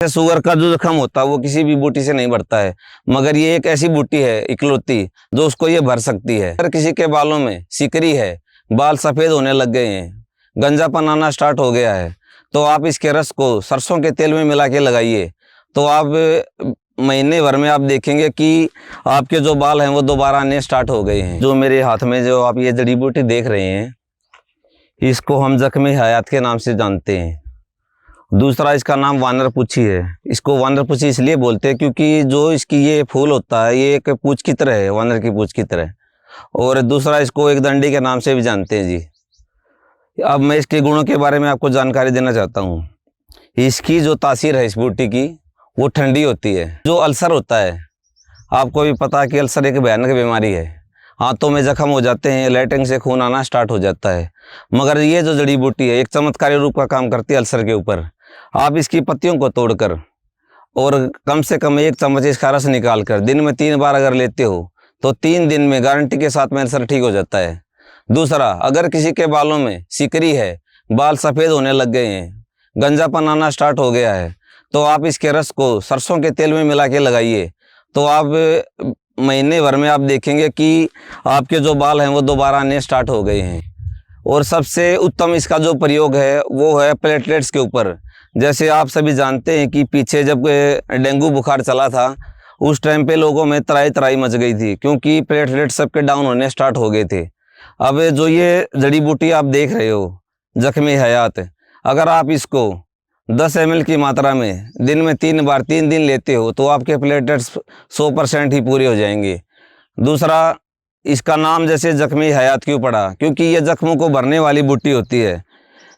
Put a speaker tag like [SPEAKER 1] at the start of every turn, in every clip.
[SPEAKER 1] Sugar का जो जख्म होता है वो किसी भी बूटी से नहीं बढ़ता है, मगर ये एक ऐसी बूटी है इकलौती जो उसको ये भर सकती है। अगर किसी के बालों में सिकरी है, बाल सफ़ेद होने लग गए हैं, गंजापन आना स्टार्ट हो गया है, तो आप इसके रस को सरसों के तेल में मिला के लगाइए। तो आप महीने भर में आप देखेंगे कि आपके जो बाल हैं वो दोबारा आने स्टार्ट हो गए हैं। जो मेरे हाथ में जो आप ये जड़ी बूटी देख रहे हैं, इसको हम जख्मी हयात के नाम से जानते हैं। दूसरा इसका नाम वानरपूछी है। इसको वानरपूछी इसलिए बोलते हैं क्योंकि जो इसकी ये फूल होता है ये एक पूंछ की तरह है, वानर की पूंछ की तरह। और दूसरा इसको एक दंडी के नाम से भी जानते हैं जी। अब मैं इसके गुणों के बारे में आपको जानकारी देना चाहता हूँ। इसकी जो तासीर है इस बूटी की वो ठंडी होती है। जो अल्सर होता है, आपको भी पता है कि अल्सर एक भयानक बीमारी है। हाथों में जख्म हो जाते हैं, लैट्रिन से खून आना स्टार्ट हो जाता है, मगर ये जो जड़ी बूटी है एक चमत्कारी रूप का काम करती है अल्सर के ऊपर। आप इसकी पत्तियों को तोड़कर और कम से कम 1 चम्मच इसका रस निकाल कर दिन में 3 बार अगर लेते हो तो 3 दिन में गारंटी के साथ में अल्सर ठीक हो जाता है। दूसरा, अगर किसी के बालों में सिकरी है, बाल सफ़ेद होने लग गए हैं, गंजापन आना स्टार्ट हो गया है, तो आप इसके रस को सरसों के तेल में मिला के लगाइए। तो आप महीने भर में आप देखेंगे कि आपके जो बाल हैं वो दोबारा आने स्टार्ट हो गए हैं। और सबसे उत्तम इसका जो प्रयोग है वो है प्लेटलेट्स के ऊपर। जैसे आप सभी जानते हैं कि पीछे जब डेंगू बुखार चला था उस टाइम पे लोगों में त्राही त्राही मच गई थी, क्योंकि प्लेटलेट सबके डाउन होने स्टार्ट हो गए थे। अब जो ये जड़ी बूटी आप देख रहे हो जख्मी हयात, अगर आप इसको 10 ml की मात्रा में दिन में 3 बार 3 दिन लेते हो तो आपके प्लेटलेट्स 100% ही पूरे हो जाएंगे। दूसरा, इसका नाम जैसे जख्मी हयात क्यों पड़ा, क्योंकि ये जख्मों को भरने वाली बूटी होती है।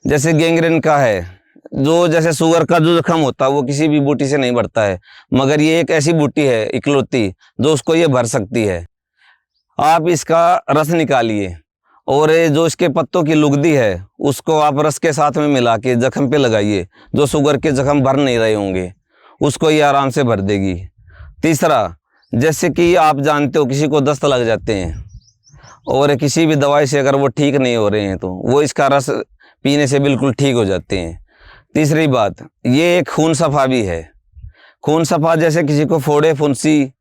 [SPEAKER 1] जैसे गैंग्रीन का है, जो जैसे शुगर का जो जख्म होता है वो किसी भी बूटी से नहीं बढ़ता है, मगर ये एक ऐसी बूटी है इकलौती जो उसको ये भर सकती है। आप इसका रस निकालिए और जो इसके पत्तों की लुगदी है उसको आप रस के साथ में मिला के जख्म पे लगाइए। जो शुगर के जख्म भर नहीं रहे होंगे उसको ये आराम से भर देगी। तीसरा, जैसे कि आप जानते हो किसी को दस्त लग जाते हैं और किसी भी दवाई से अगर वो ठीक नहीं हो रहे हैं तो वो इसका रस पीने से बिल्कुल ठीक हो जाते हैं। तीसरी बात, ये एक खून सफा भी है। खून सफा जैसे किसी को फोड़े, फुंसी,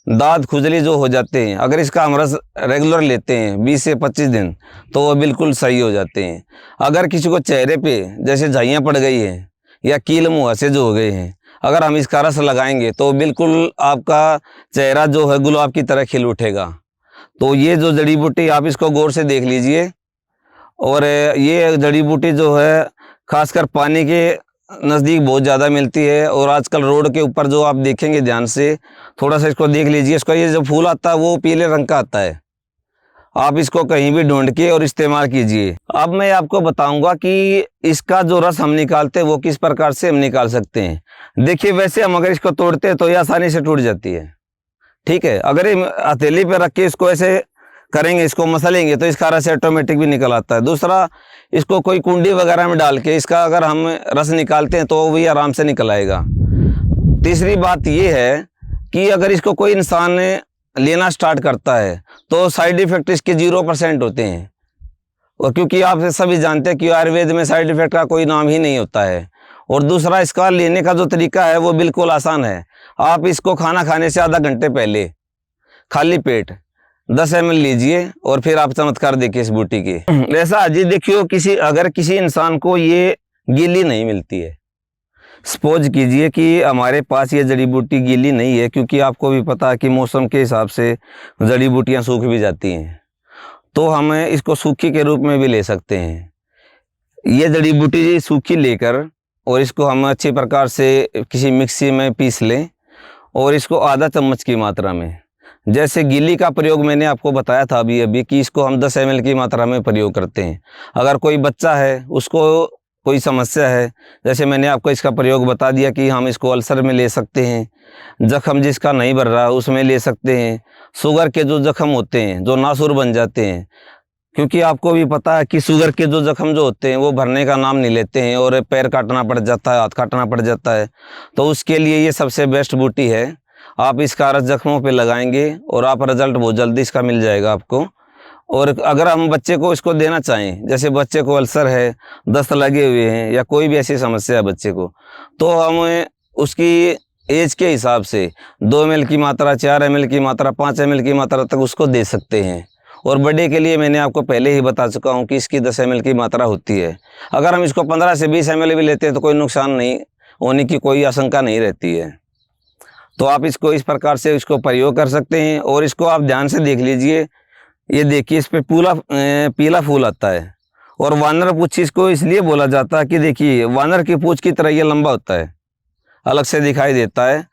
[SPEAKER 1] दांत खुजली जो हो जाते हैं, अगर इसका हम रस रेगुलर लेते हैं 20 से 25 दिन तो वो बिल्कुल सही हो जाते हैं। अगर किसी को चेहरे पे जैसे झाइयाँ पड़ गई हैं या कील मुहासे जो हो गए हैं, अगर हम इसका रस लगाएंगे तो बिल्कुल आपका चेहरा जो है गुलाब की तरह खिल उठेगा। तो ये जो जड़ी बूटी आप इसको गौर से देख लीजिए। और ये जड़ी बूटी जो है खासकर पानी के नज़दीक बहुत ज़्यादा मिलती है। और आजकल रोड के ऊपर जो आप देखेंगे ध्यान से, थोड़ा सा इसको देख लीजिए, इसका ये जो फूल आता है वो पीले रंग का आता है। आप इसको कहीं भी ढूंढ के और इस्तेमाल कीजिए। अब मैं आपको बताऊंगा कि इसका जो रस हम निकालते हैं वो किस प्रकार से हम निकाल सकते हैं। देखिए, वैसे हम अगर इसको तोड़ते हैं तो ये आसानी से टूट जाती है, ठीक है। अगर ये हथेली पे रख के इसको ऐसे करेंगे, इसको मसलेंगे तो इसका रस ऑटोमेटिक भी निकल आता है। दूसरा, इसको कोई कुंडी वगैरह में डाल के इसका अगर हम रस निकालते हैं तो वो भी आराम से निकल आएगा। तीसरी बात ये है कि अगर इसको कोई इंसान लेना स्टार्ट करता है तो साइड इफ़ेक्ट इसके 0% होते हैं। और क्योंकि आप सभी जानते हैं कि आयुर्वेद में साइड इफ़ेक्ट का कोई नाम ही नहीं होता है। और दूसरा, इसका लेने का जो तरीका है वो बिल्कुल आसान है। आप इसको खाना खाने से आधा घंटे पहले खाली पेट 10 ml लीजिए और फिर आप चमत्कार देखिए इस बूटी की। ऐसा अजी देखियो, अगर किसी इंसान को ये गीली नहीं मिलती है, सपोज कीजिए कि हमारे पास ये जड़ी बूटी गीली नहीं है, क्योंकि आपको भी पता है कि मौसम के हिसाब से जड़ी बूटियां सूख भी जाती हैं, तो हम इसको सूखी के रूप में भी ले सकते हैं। ये जड़ी बूटी सूखी लेकर और इसको हम अच्छी प्रकार से किसी मिक्सी में पीस लें और इसको आधा चम्मच की मात्रा में, जैसे गीली का प्रयोग मैंने आपको बताया था अभी कि इसको हम 10 ml की मात्रा में प्रयोग करते हैं। अगर कोई बच्चा है, उसको कोई समस्या है, जैसे मैंने आपको इसका प्रयोग बता दिया कि हम इसको अल्सर में ले सकते हैं, जख्म जिसका नहीं भर रहा उसमें ले सकते हैं, शुगर के जो जख्म होते हैं जो नासूर बन जाते हैं, क्योंकि आपको भी पता है कि शुगर के जो जख्म जो होते हैं वो भरने का नाम नहीं लेते हैं और पैर काटना पड़ जाता है, हाथ काटना पड़ जाता है, तो उसके लिए ये सबसे बेस्ट बूटी है। आप इसका रस जख्मों पे लगाएंगे और आप रिजल्ट बहुत जल्दी इसका मिल जाएगा आपको। और अगर हम बच्चे को इसको देना चाहें, जैसे बच्चे को अल्सर है, दस्त लगे हुए हैं या कोई भी ऐसी समस्या है बच्चे को, तो हम उसकी एज के हिसाब से 2 ml की मात्रा, 4 ml की मात्रा, 5 ml की मात्रा तक उसको दे सकते हैं। और बड़े के लिए मैंने आपको पहले ही बता चुका हूँ कि इसकी 10 ml की मात्रा होती है। अगर हम इसको 15 से 20 ml भी लेते हैं तो कोई नुकसान नहीं होने की कोई आशंका नहीं रहती है। तो आप इसको इस प्रकार से इसको प्रयोग कर सकते हैं। और इसको आप ध्यान से देख लीजिए, ये देखिए इस पर पीला फूल आता है। और वानर पूछ इसको इसलिए बोला जाता है कि देखिए वानर की पूछ की तरह ये लंबा होता है, अलग से दिखाई देता है।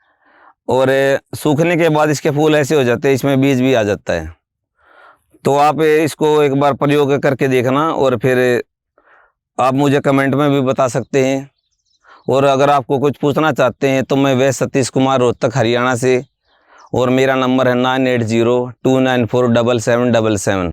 [SPEAKER 1] और सूखने के बाद इसके फूल ऐसे हो जाते हैं, इसमें बीज भी आ जाता है। तो आप इसको एक बार प्रयोग करके देखना और फिर आप मुझे कमेंट में भी बता सकते हैं। और अगर आपको कुछ पूछना चाहते हैं तो मैं वैद्य सतीश कुमार, रोहतक, हरियाणा से, और मेरा नंबर है 9802947777।